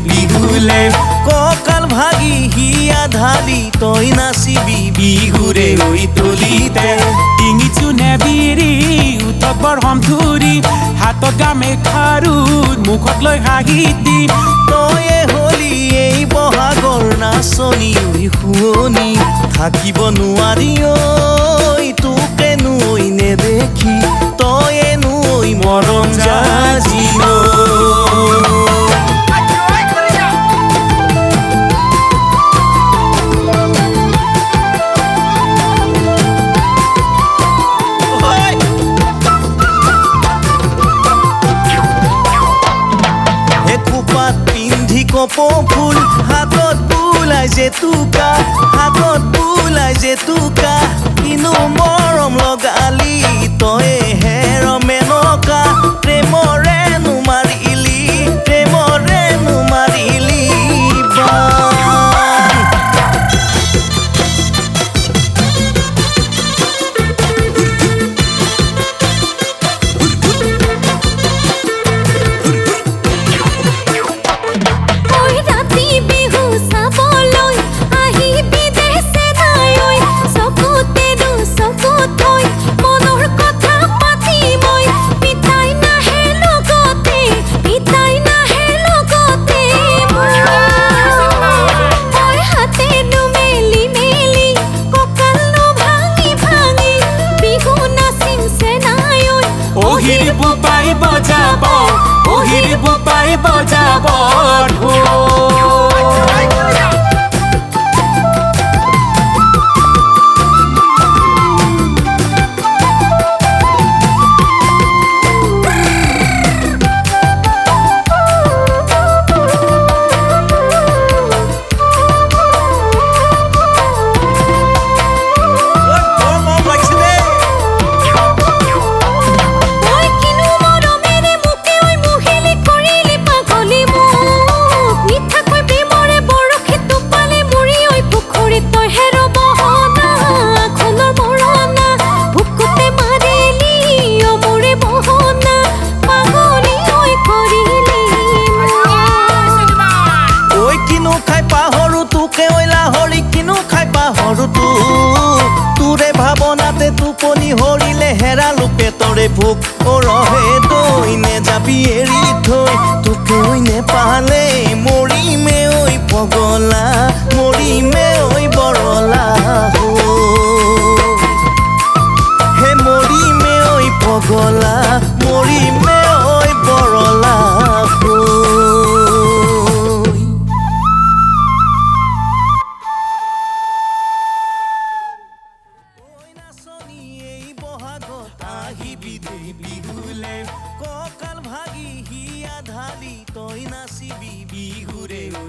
বিহুলে কঁকাল ভাগি হিয়া ঢালি তই নাচিবি বিহুৰে ঐ তলিতে ডিঙি চুনে বিৰি উঠত বৰ হমথুৰি হাতত গামেখাৰু মুখত লৈ হাঁহি দি তয়ে হলি এই বহাগৰ নাচনি ঐ শুৱনি থাকিব নোৱাৰি ঐ তোকেনো ঐ নেদেখি তয়েনো ঐ মৰম জাজি কপৌ ফুল হাতত বুলাই জেতুকা হাতত বুলাই জেতুকা কিনো মৰম লগালি তয়ে হেৰ মেনকা প্ৰেমৰে নুমাৰিলি প্ৰেমৰে নুমাৰিলি বোপাই বজাব তোৰে ভাৱনাতে টোপনি হৰিলে হেৰালো পেটৰে ভোক ৰহে দৈ নেযাবি এৰি থৈ তোকে ঐ নেপালে মৰিমে ঐ পগলা মৰিমে ঐ বৰলা হে মৰিমে ঐ পগলা মৰিমে ঐ বৰলা বিহুলে কঁকাল ভাগি হিয়া ঢালি তই নাচিবি বিহুৰে ঐ